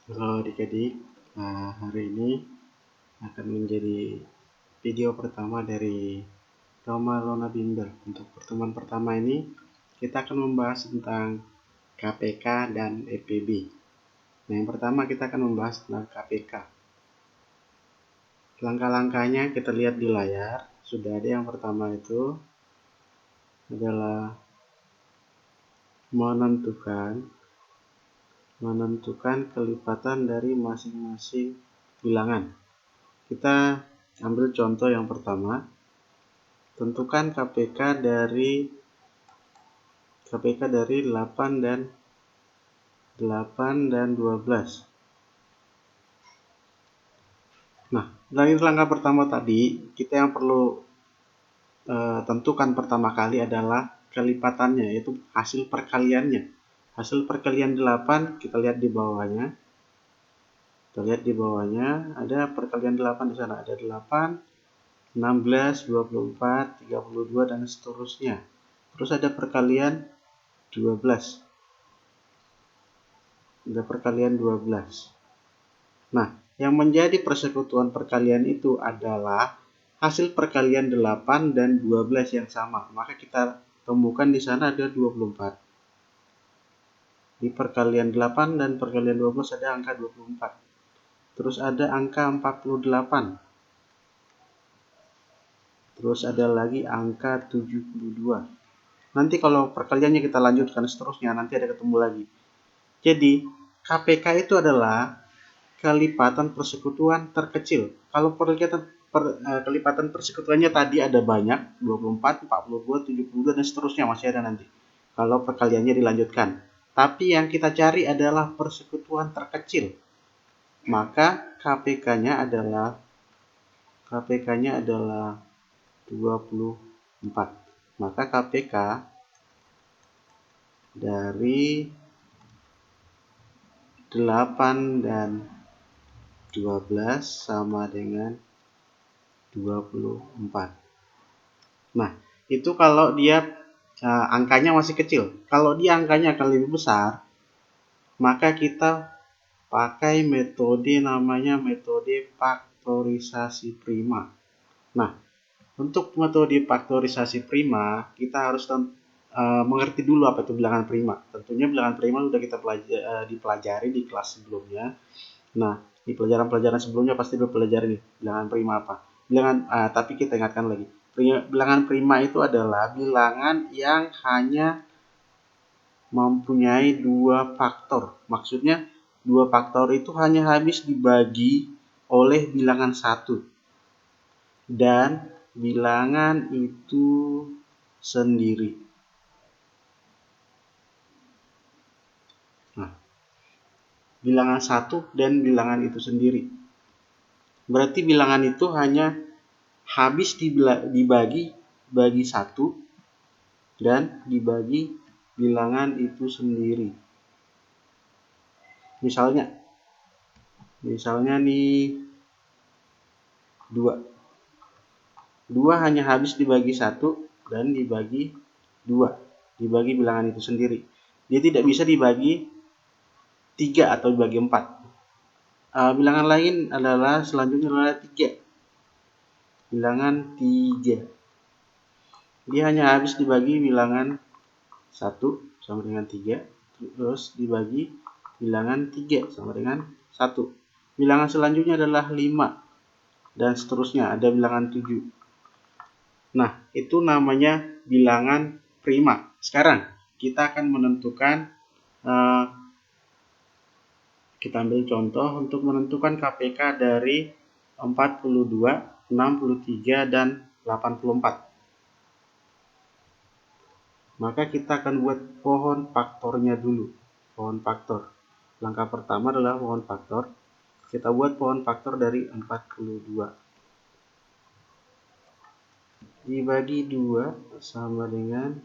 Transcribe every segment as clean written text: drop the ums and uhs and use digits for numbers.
Halo adik-adik, hari ini akan menjadi video pertama dari Roma Lona Bimbel. Untuk pertemuan pertama ini, kita akan membahas tentang KPK dan EPB. Nah, yang pertama kita akan membahas tentang KPK. Langkah-langkahnya kita lihat di layar. Sudah ada yang pertama itu adalah menentukan kelipatan dari masing-masing bilangan. Kita ambil contoh yang pertama. Tentukan KPK dari 8 dan 12. Nah, dari langkah pertama tadi, kita yang perlu tentukan pertama kali adalah kelipatannya, yaitu hasil perkaliannya. Hasil perkalian 8, kita lihat di bawahnya. Ada perkalian 8 di sana, ada 8, 16, 24, 32 dan seterusnya. Terus ada perkalian 12. Nah, yang menjadi persekutuan perkalian itu adalah hasil perkalian 8 dan 12 yang sama. Maka kita temukan di sana ada 24. Di perkalian 8 dan perkalian 12 ada angka 24. Terus ada angka 48. Terus ada lagi angka 72. Nanti kalau perkaliannya kita lanjutkan seterusnya, nanti ada ketemu lagi. Jadi, KPK itu adalah kelipatan persekutuan terkecil. Kalau kelipatan persekutuannya tadi ada banyak, 24, 42, 72, dan seterusnya masih ada nanti. Kalau perkaliannya dilanjutkan. Tapi yang kita cari adalah persekutuan terkecil. Maka KPK-nya adalah 24. Maka KPK dari 8 dan 12 sama dengan 24. Nah, itu kalau dia angkanya masih kecil. Kalau dia angkanya akan lebih besar, maka kita pakai metode namanya metode faktorisasi prima. Nah, untuk metode faktorisasi prima, kita harus mengerti dulu apa itu bilangan prima. Tentunya bilangan prima sudah kita dipelajari di kelas sebelumnya. Nah, di pelajaran-pelajaran sebelumnya pasti udah pelajari nih bilangan prima apa. Tapi kita ingatkan lagi. Bilangan prima itu adalah bilangan yang hanya mempunyai 2 faktor. Maksudnya 2 faktor itu hanya habis dibagi oleh bilangan 1. Dan bilangan itu sendiri. Nah, bilangan 1 dan bilangan itu sendiri. Berarti bilangan itu hanya habis dibagi 1 dan dibagi bilangan itu sendiri. Misalnya nih 2. 2 hanya habis dibagi 1 dan dibagi 2. Dibagi bilangan itu sendiri. Dia tidak bisa dibagi 3 atau dibagi 4. Bilangan lain adalah selanjutnya adalah 3. Bilangan 3. Dia hanya habis dibagi bilangan 1 sama dengan 3. Terus dibagi bilangan 3 sama dengan 1. Bilangan selanjutnya adalah 5. Dan seterusnya ada bilangan 7. Nah, itu namanya bilangan prima. Sekarang kita akan menentukan, kita ambil contoh untuk menentukan KPK dari 42, 63, dan 84. Maka kita akan buat pohon faktornya dulu. Pohon faktor. Langkah pertama adalah pohon faktor. Kita buat pohon faktor dari 42. Dibagi 2 sama dengan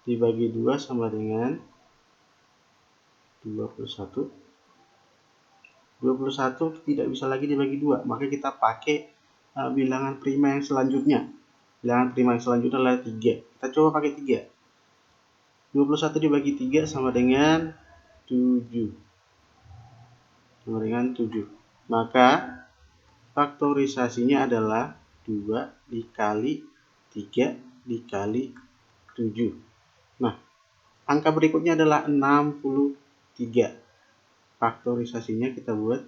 dibagi 2 sama dengan 21. 21 tidak bisa lagi dibagi 2, maka kita pakai bilangan prima yang selanjutnya. Bilangan prima yang selanjutnya adalah 3. Kita coba pakai 3. 21 dibagi 3 sama dengan 7. Sama dengan 7. Maka faktorisasinya adalah 2 dikali 3 dikali 7. Nah, angka berikutnya adalah 63. Faktorisasinya kita buat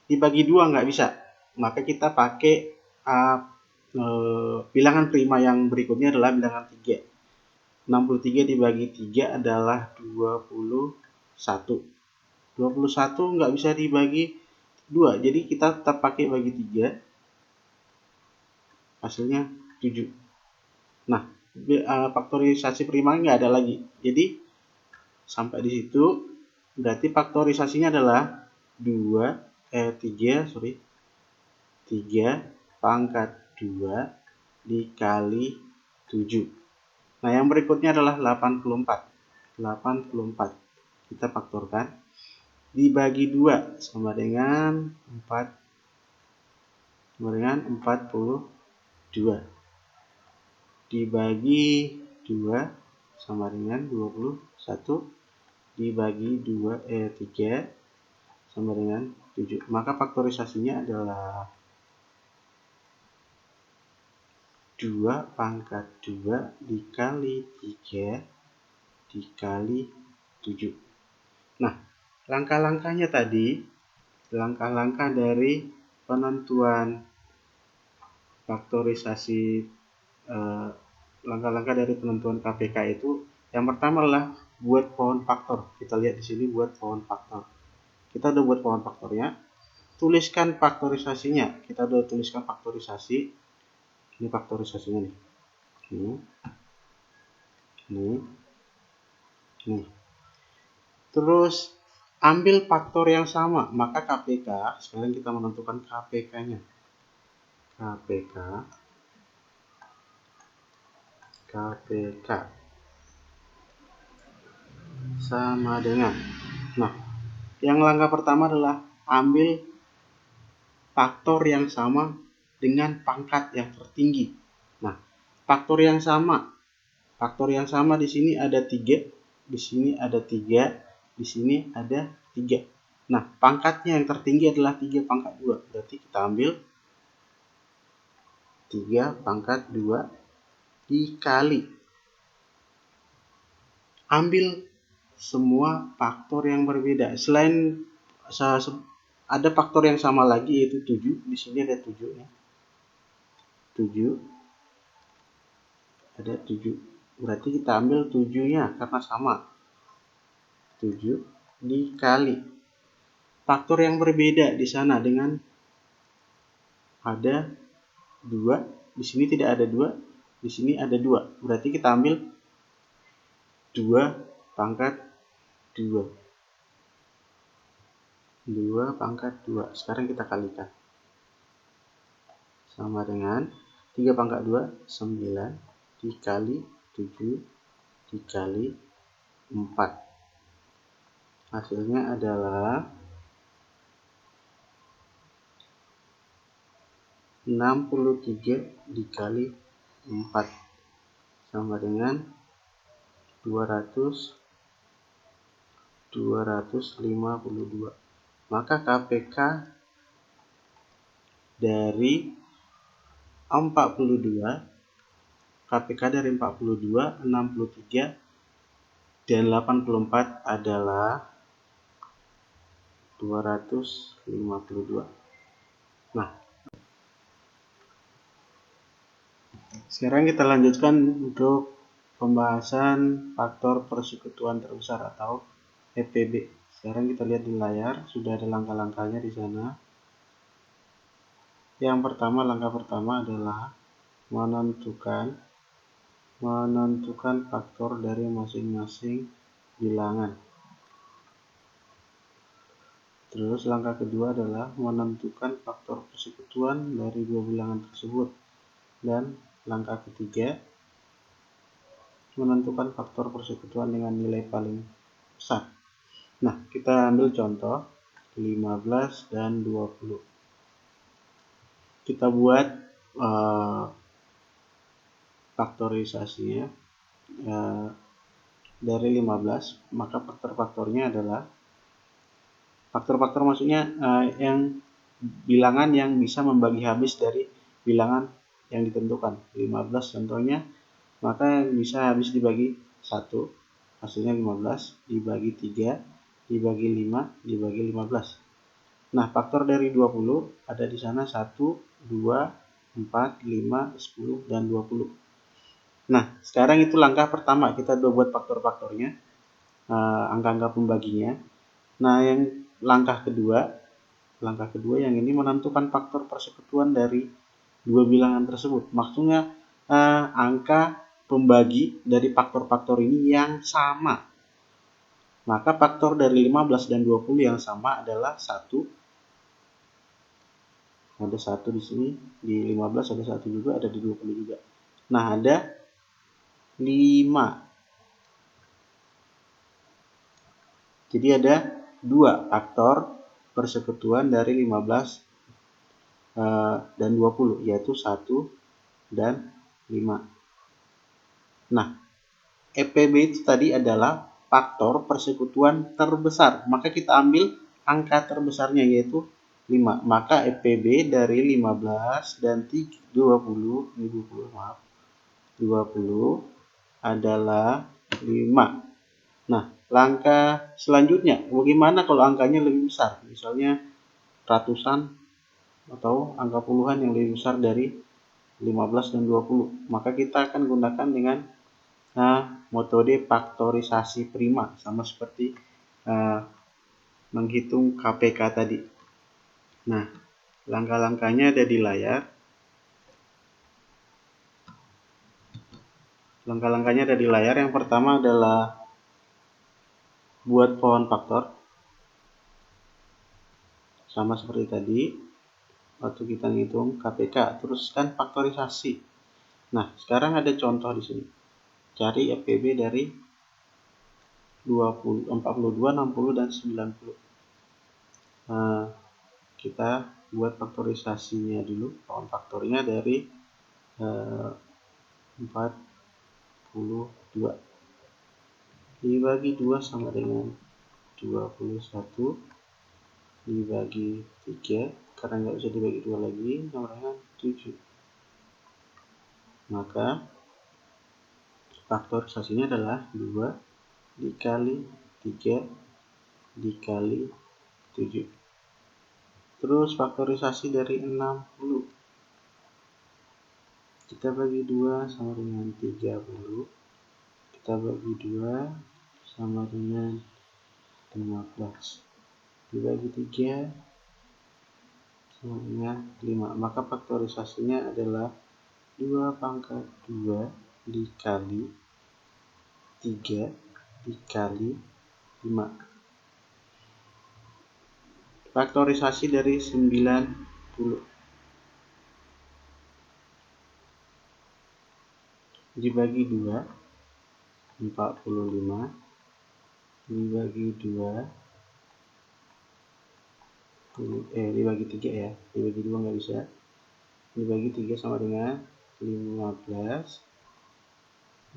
dibagi 2 nggak bisa. Maka kita pakai bilangan prima yang berikutnya adalah bilangan 3. 63 dibagi 3 adalah 21. 21 nggak bisa dibagi 2, jadi kita tetap pakai bagi 3, hasilnya 7. Nah, faktorisasi prima nggak ada lagi, jadi sampai di situ berarti faktorisasinya adalah 3 pangkat 2 dikali 7. Nah, yang berikutnya adalah 84. 84 kita faktorkan dibagi 2 sama dengan 42. Dibagi 2 sama dengan 21. Dibagi 3 sama dengan 7. Maka faktorisasinya adalah 2 pangkat 2 dikali 3 dikali 7. Nah, langkah-langkahnya tadi, langkah-langkah dari penentuan faktorisasi, langkah-langkah dari penentuan KPK itu, yang pertama adalah buat pohon faktor. Kita lihat di sini buat pohon faktor. Kita udah buat pohon faktornya, tuliskan faktorisasinya. Kita udah tuliskan faktorisasi. Ini faktorisasinya nih. Nih. Terus ambil faktor yang sama, maka KPK, sekarang kita menentukan KPK-nya. KPK sama dengan, nah, yang langkah pertama adalah ambil faktor yang sama dengan pangkat yang tertinggi. Nah, faktor yang sama di sini ada 3, di sini ada 3, di sini ada 3. Nah, pangkatnya yang tertinggi adalah 3 pangkat 2. Berarti kita ambil 3 pangkat 2 dikali. Ambil semua faktor yang berbeda. Selain ada faktor yang sama lagi yaitu 7. Di sini ada 7 ya. 7. Ada 7. Berarti kita ambil 7-nya karena sama. 7 dikali faktor yang berbeda di sana dengan ada 2, di sini tidak ada 2, di sini ada 2. Berarti kita ambil 2 pangkat 2. 2 pangkat 2. Sekarang kita kalikan. Sama dengan 3 pangkat 2, 9 dikali 7 dikali 4. Hasilnya adalah 63 dikali 4 sama dengan 252. Maka KPK dari 42, 63 dan 84 adalah 252. Nah, sekarang kita lanjutkan untuk pembahasan faktor persekutuan terbesar atau FPB. Sekarang kita lihat di layar, sudah ada langkah-langkahnya di sana. Yang pertama, langkah pertama adalah menentukan faktor dari masing-masing bilangan. Terus langkah kedua adalah menentukan faktor persekutuan dari dua bilangan tersebut. Dan langkah ketiga, menentukan faktor persekutuan dengan nilai paling besar. Nah, kita ambil contoh 15 dan 20. Kita buat faktorisasinya dari 15, maka faktor-faktornya adalah faktor-faktor maksudnya yang bilangan yang bisa membagi habis dari bilangan yang ditentukan. 15 contohnya, maka bisa habis dibagi 1, hasilnya 15, dibagi 3, dibagi 5, dibagi 15. Nah, faktor dari 20 ada di sana 1, 2, 4, 5, 10, dan 20. Nah, sekarang itu langkah pertama, kita udah buat faktor-faktornya, angka-angka pembaginya. Nah, yang langkah kedua yang ini menentukan faktor persekutuan dari dua bilangan tersebut. Maksudnya angka pembagi dari faktor-faktor ini yang sama. Maka faktor dari 15 dan 20 yang sama adalah 1. Ada 1 di sini, di 15 ada 1 juga, ada di 20 juga. Nah, ada 5. Jadi ada 2 faktor persekutuan dari 15 dan 20, yaitu 1 dan 5. Nah, EPB itu tadi adalah faktor persekutuan terbesar. Maka kita ambil angka terbesarnya, yaitu 5. Maka EPB dari 15 dan 20 adalah 5. Nah, langkah selanjutnya, bagaimana kalau angkanya lebih besar? Misalnya ratusan atau angka puluhan yang lebih besar dari 15 dan 20. Maka kita akan gunakan dengan metode faktorisasi prima, sama seperti menghitung KPK tadi. Nah, langkah-langkahnya ada di layar. Yang pertama adalah buat pohon faktor, sama seperti tadi waktu kita ngitung KPK, teruskan faktorisasi. Nah, sekarang ada contoh di sini. Cari FPB dari 20, 42, 60, dan 90. Kita buat faktorisasinya dulu. Pohon faktornya dari 42 dibagi 2 sama dengan 21, dibagi 3, karena nggak bisa dibagi 2 lagi, sama dengan 7. Maka faktorisasinya adalah 2 dikali 3 dikali 7. Terus faktorisasi dari 60, kita bagi 2 sama dengan 30, kita bagi 2 sama dengan 15, dibagi 3 sama dengan 5. Maka faktorisasinya adalah 2 pangkat 2 dikali 3 dikali 5. Faktorisasi dari 90 dibagi 2, 45, dibagi 2, dibagi 3 ya, dibagi 2 nggak bisa, dibagi 3 sama dengan 15,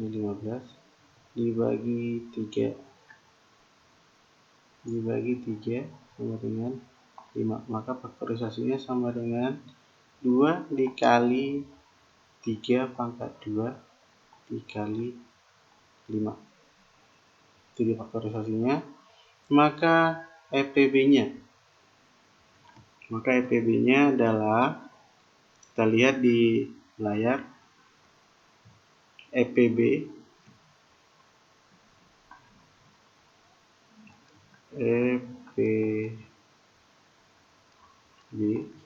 ini 15, dibagi 3 sama dengan 5. Maka faktorisasinya sama dengan 2 dikali 3 pangkat 2 dikali 5. Itu dia faktorisasinya. Maka EPB-nya adalah, kita lihat di layar, EPB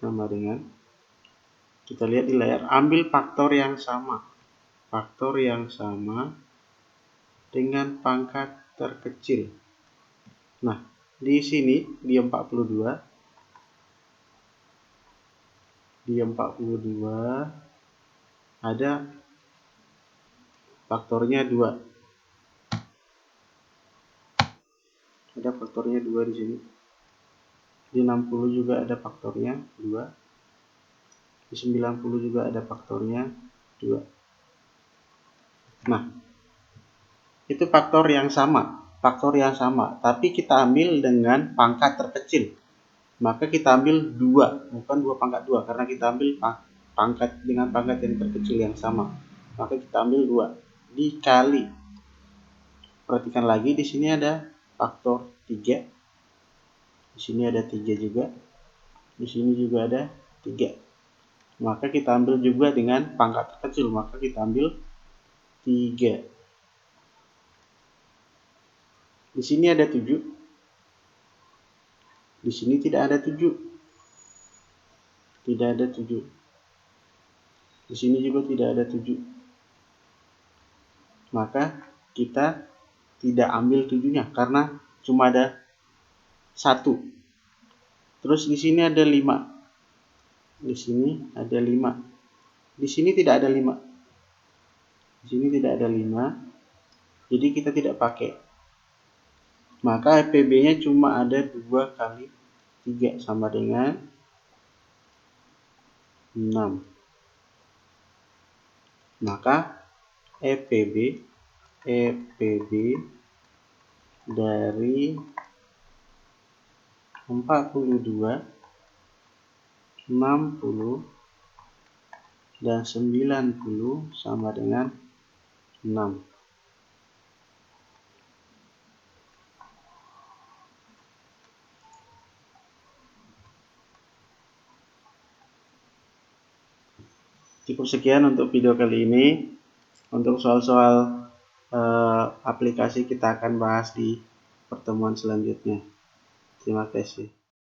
sama dengan, kita lihat di layar, ambil faktor yang sama dengan pangkat terkecil. Nah, di sini di 42 ada faktornya 2. Ada faktornya 2 di sini. Di 60 juga ada faktornya 2. Di 90 juga ada faktornya 2. Nah, itu faktor yang sama, tapi kita ambil dengan pangkat terkecil. Maka kita ambil 2, bukan 2 pangkat 2, karena kita ambil pangkat dengan pangkat yang terkecil yang sama. Maka kita ambil 2 dikali. Perhatikan lagi, di sini ada faktor 3. Di sini ada 3 juga. Di sini juga ada 3. Maka kita ambil juga dengan pangkat terkecil, maka kita ambil 3. Di sini ada 7. Di sini tidak ada 7. Tidak ada 7. Di sini juga tidak ada 7. Maka kita tidak ambil 7-nya karena cuma ada 1. Terus di sini ada 5. Di sini ada 5. Di sini tidak ada 5. Di sini tidak ada 5. Jadi kita tidak pakai. Maka EPB-nya cuma ada 2 kali 3 sama dengan 6. Maka EPB dari 42, 60, dan 90 sama dengan 6. Cukup sekian untuk video kali ini. Untuk soal-soal aplikasi kita akan bahas di pertemuan selanjutnya. Terima kasih.